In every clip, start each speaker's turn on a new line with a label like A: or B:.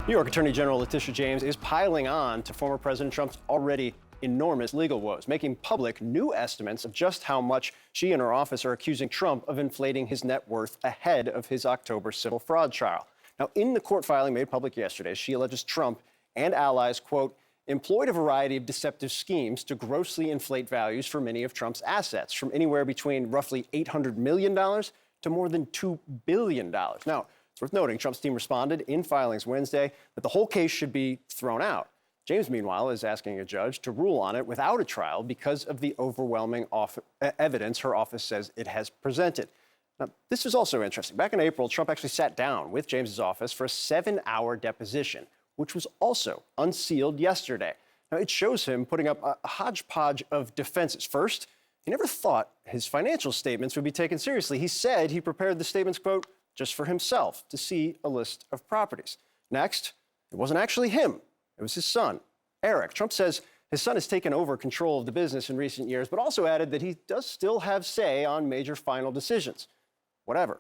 A: New York Attorney General Letitia James is piling on to former President Trump's already enormous legal woes, making public new estimates of just how much she and her office are accusing Trump of inflating his net worth ahead of his October civil fraud trial. Now, in the court filing made public yesterday, she alleges Trump and allies, quote, employed a variety of deceptive schemes to grossly inflate values for many of Trump's assets, from anywhere between roughly $800 million to more than $2 billion. Now, it's worth noting Trump's team responded in filings Wednesday that the whole case should be thrown out. James, meanwhile, is asking a judge to rule on it without a trial because of the overwhelming evidence her office says it has presented. Now, this is also interesting. Back in April, Trump actually sat down with James's office for a 7-hour deposition, which was also unsealed yesterday. Now, it shows him putting up a hodgepodge of defenses. First, he never thought his financial statements would be taken seriously. He said he prepared the statements, quote, just for himself to see a list of properties. Next, it wasn't actually him. It was his son, Eric. Trump says his son has taken over control of the business in recent years, but also added that he does still have say on major final decisions. Whatever.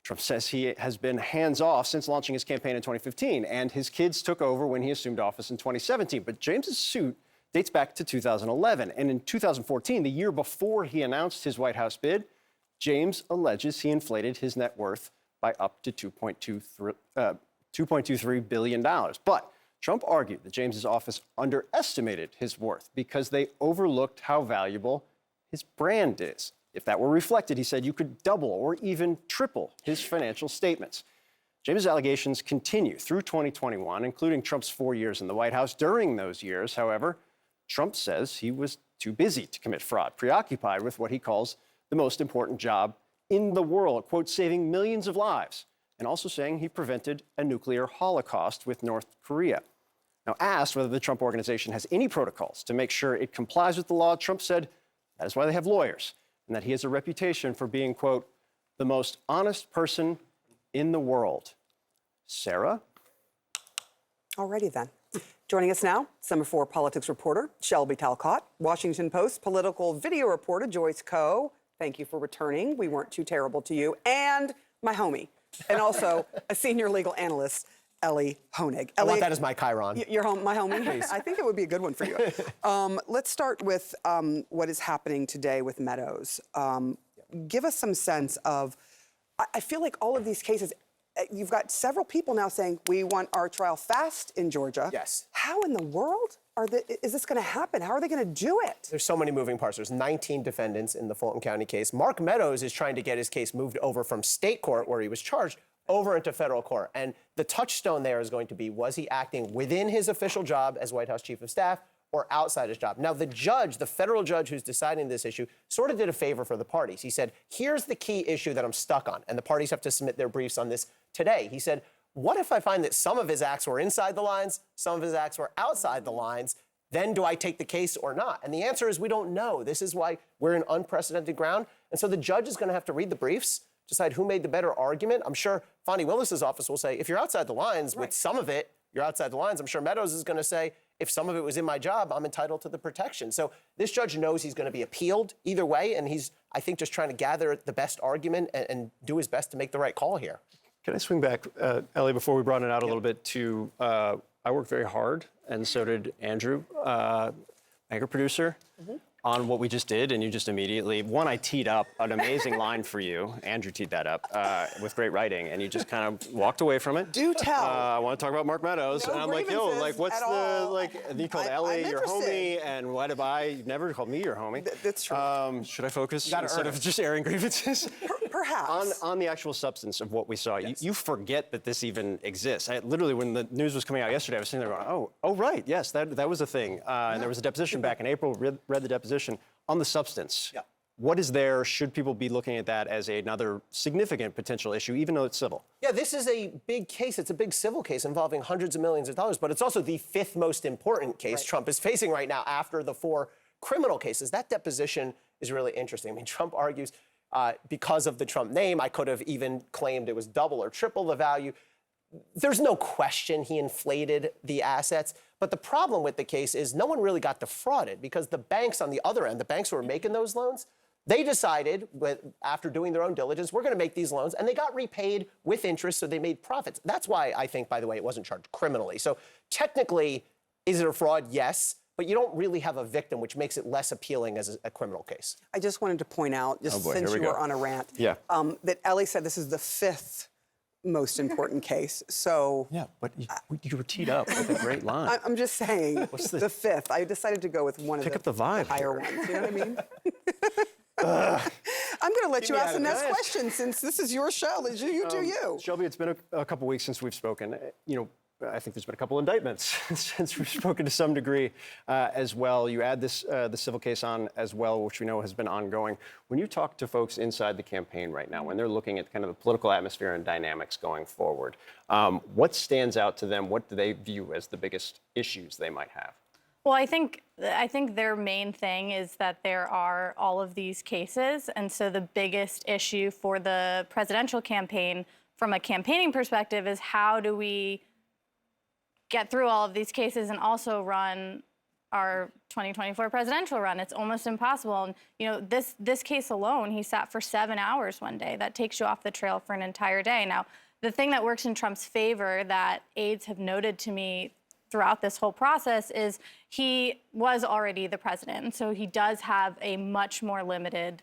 A: Trump says he has been hands-off since launching his campaign in 2015, and his kids took over when he assumed office in 2017. But James's suit dates back to 2011, and in 2014, the year before he announced his White House bid, James alleges he inflated his net worth by up to $2.23 billion. But Trump argued that James's office underestimated his worth because they overlooked how valuable his brand is. If that were reflected, he said, you could double or even triple his financial statements. James's allegations continue through 2021, including Trump's 4 years in the White House. During those years, however, Trump says he was too busy to commit fraud, preoccupied with what he calls the most important job in the world, quote, saving millions of lives, and also saying he prevented a nuclear holocaust with North Korea. Now, asked whether the Trump Organization has any protocols to make sure it complies with the law, Trump said that is why they have lawyers, and that he has a reputation for being, quote, the most honest person in the world. Sarah?
B: Alrighty then. Joining us now, Summer 4 politics reporter Shelby Talcott, Washington Post political video reporter Joyce Koh. Thank you for returning. We weren't too terrible to you. And my homie, and also a senior legal analyst, Elie Honig.
C: I want that as my Chiron.
B: Your home, my homie? Please. I think it would be a good one for you. Let's start with what is happening today with Meadows. Give us some sense of, I feel like all of these cases, you've got several people now saying, we want our trial fast in Georgia.
C: Yes.
B: How in the world is this going to happen? How are they going to do it?
C: There's so many moving parts. There's 19 defendants in the Fulton County case. Mark Meadows is trying to get his case moved over from state court, where he was charged, over into federal court. And the touchstone there is going to be, was he acting within his official job as White House Chief of Staff or outside his job? Now, the judge, the federal judge who's deciding this issue, sort of did a favor for the parties. He said, here's the key issue that I'm stuck on, and the parties have to submit their briefs on this today. He said, what if I find that some of his acts were inside the lines, some of his acts were outside the lines? Then do I take the case or not? And the answer is we don't know. This is why we're in unprecedented ground. And so the judge is going to have to read the briefs, decide who made the better argument. I'm sure Fonnie Willis's office will say, if you're outside the lines with some of it, you're outside the lines. I'm sure Meadows is going to say, if some of it was in my job, I'm entitled to the protection. So this judge knows he's going to be appealed either way, and he's, I think, just trying to gather the best argument and do his best to make the right call here.
A: Can I swing back, Elie, before we broaden it out a little bit to, I worked very hard, and so did Andrew, anchor producer, on what we just did, and you just immediately, one, I teed up an amazing line for you. Andrew teed that up with great writing, and you just kind of walked away from it.
B: Do tell.
A: I want to talk about Mark Meadows,
B: No
A: and I'm like, yo, like, what's the,
B: all.
A: like, and you called Elie your homie, and what have I never called me your homie?
B: That's true.
A: Should I focus instead of just airing grievances?
B: Perhaps.
A: On the actual substance of what we saw, yes. you forget that this even exists. Literally, when the news was coming out yesterday, I was sitting there going, oh, right, yes, that was a thing. And there was a deposition back in April, read the deposition. On the substance, what is there? Should people be looking at that as another significant potential issue, even though it's civil?
C: Yeah, this is a big case. It's a big civil case involving hundreds of millions of dollars, but it's also the 5th most important case Trump is facing right now after the 4 criminal cases. That deposition is really interesting. I mean, Trump argues because of the Trump name, I could have even claimed it was double or triple the value. There's no question he inflated the assets. But the problem with the case is no one really got defrauded because the banks on the other end, the banks who were making those loans, They decided, after doing their own diligence, we're going to make these loans, and they got repaid with interest, so they made profits. That's why I think, by the way, it wasn't charged criminally. So technically, is it a fraud? Yes, but you don't really have a victim, which makes it less appealing as a criminal case.
B: I just wanted to point out, just
A: boy,
B: since
A: here we
B: you were
A: go.
B: on a rant,
A: Yeah.
B: that Ellie said this is the 5th most important case. So
A: Yeah, but you were teed up with a great line.
B: I'm just saying, the 5th. I decided to go with one
A: Pick
B: of
A: up the vibe
B: higher
A: here.
B: ones. You know what I mean? I'm going to let you
A: me
B: ask
A: out
B: the
A: of
B: next
A: bed.
B: question since this is your show. You do you.
A: Shelby, it's been a couple weeks since we've spoken. I think there's been a couple indictments since we've spoken to some degree as well. You add this the civil case on as well, which we know has been ongoing. When you talk to folks inside the campaign right now, when they're looking at kind of the political atmosphere and dynamics going forward, what stands out to them? What do they view as the biggest issues they might have?
D: Well, I think their main thing is that there are all of these cases, and so the biggest issue for the presidential campaign, from a campaigning perspective, is how do we get through all of these cases and also run our 2024 presidential run. It's almost impossible. And this case alone, he sat for 7 hours one day. That takes you off the trail for an entire day. Now, the thing that works in Trump's favor that aides have noted to me throughout this whole process is he was already the president. And so he does have a much more limited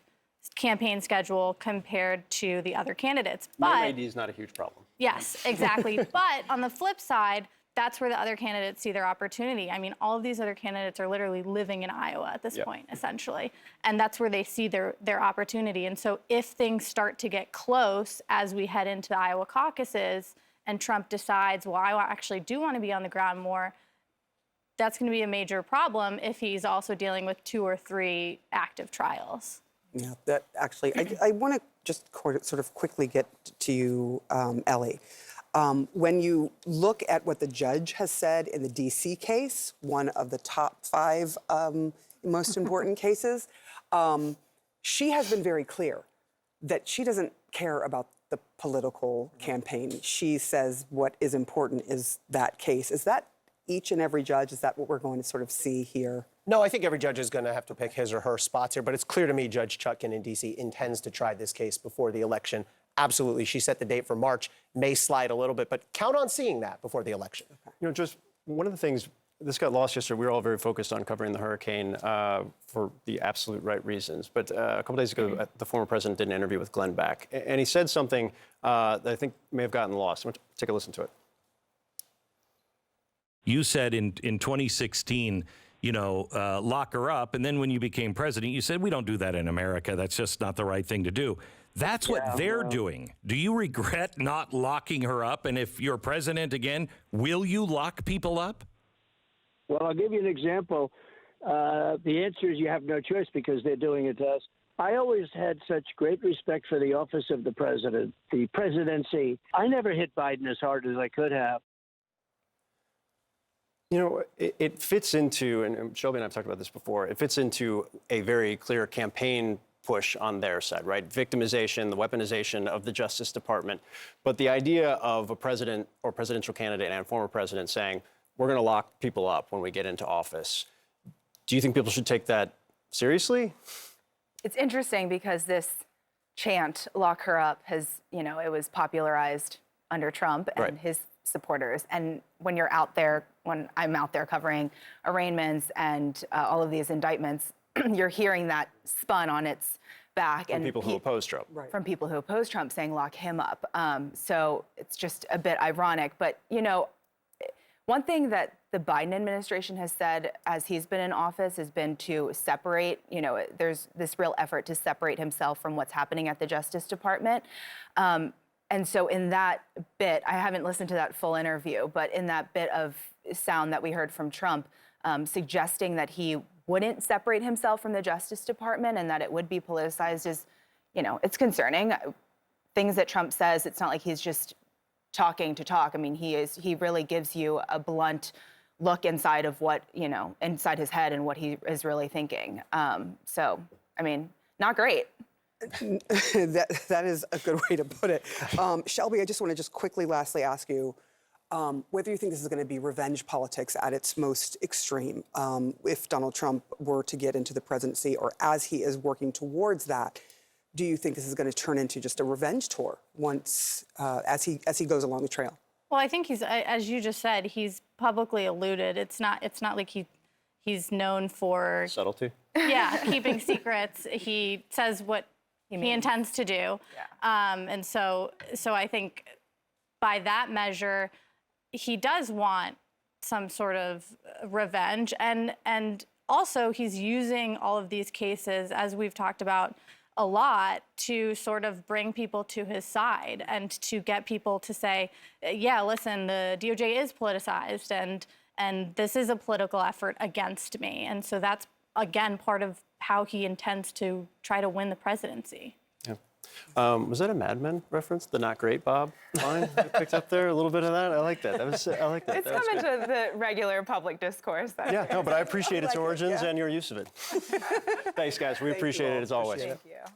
D: campaign schedule compared to the other candidates. But
A: MAD is not a huge problem.
D: yes, exactly. But on the flip side, that's where the other candidates see their opportunity. I mean, all of these other candidates are literally living in Iowa at this point, essentially. And that's where they see their opportunity. And so if things start to get close as we head into the Iowa caucuses and Trump decides, well, I actually do want to be on the ground more, that's going to be a major problem if he's also dealing with 2 or 3 active trials.
B: Yeah, that actually, I want to just sort of quickly get to you, Ellie. When you look at what the judge has said in the D.C. case, one of the top 5 most important cases, she has been very clear that she doesn't care about the political campaign. She says what is important is that case. Is that each and every judge? Is that what we're going to sort of see here?
C: No, I think every judge is going to have to pick his or her spots here, but it's clear to me Judge Chutkan in D.C. intends to try this case before the election. Absolutely. She set the date for March, may slide a little bit, but count on seeing that before the election.
A: Just one of the things, this got lost yesterday. We were all very focused on covering the hurricane for the absolute right reasons. But a couple days ago, the former president did an interview with Glenn Beck, and he said something that I think may have gotten lost. I'm going to take a listen to it.
E: You said in 2016, lock her up. And then when you became president, you said, we don't do that in America. That's just not the right thing to do. That's what they're doing. Do you regret not locking her up? And if you're president again, will you lock people up?
F: Well, I'll give you an example. The answer is you have no choice because they're doing it to us. I always had such great respect for the office of the president, the presidency. I never hit Biden as hard as I could have.
A: It fits into, and Shelby and I have talked about this before, it fits into a very clear campaign push on their side, right? Victimization, the weaponization of the Justice Department. But the idea of a president or presidential candidate and a former president saying, we're going to lock people up when we get into office. Do you think people should take that seriously?
G: It's interesting because this chant, lock her up, has, it was popularized under Trump and his supporters. And when you're out there, when I'm out there covering arraignments and all of these indictments, you're hearing that spun on its back.
A: From people who oppose Trump.
B: Right.
G: From people who oppose Trump saying lock him up. So it's just a bit ironic. But, one thing that the Biden administration has said as he's been in office has been to separate, there's this real effort to separate himself from what's happening at the Justice Department. And so in that bit, I haven't listened to that full interview, but in that bit of sound that we heard from Trump, suggesting that he wouldn't separate himself from the Justice Department and that it would be politicized is, it's concerning. Things that Trump says, it's not like he's just talking to talk. I mean, he really gives you a blunt look inside of what, inside his head and what he is really thinking. So, I mean, not great.
B: That is a good way to put it. Shelby, I just want to quickly lastly ask you, whether you think this is going to be revenge politics at its most extreme, if Donald Trump were to get into the presidency, or as he is working towards that, do you think this is going to turn into just a revenge tour once as he goes along the trail?
D: Well, I think he's, as you just said, he's publicly alluded. It's not like he's known for
A: Subtlety.
D: keeping secrets. He says what he intends to do, and so I think by that measure, he does want some sort of revenge, and also he's using all of these cases, as we've talked about a lot, to sort of bring people to his side and to get people to say, yeah, listen, the DOJ is politicized and this is a political effort against me. And so that's, again, part of how he intends to try to win the presidency.
A: Yeah. Was that a Mad Men reference? The "Not Great Bob" line I picked up there. A little bit of that. I like that. I like that.
G: It's come into the regular public discourse.
A: Yeah, no, but I appreciate its origins and your use of it. Thanks, guys. We appreciate it as always.
G: Thank you.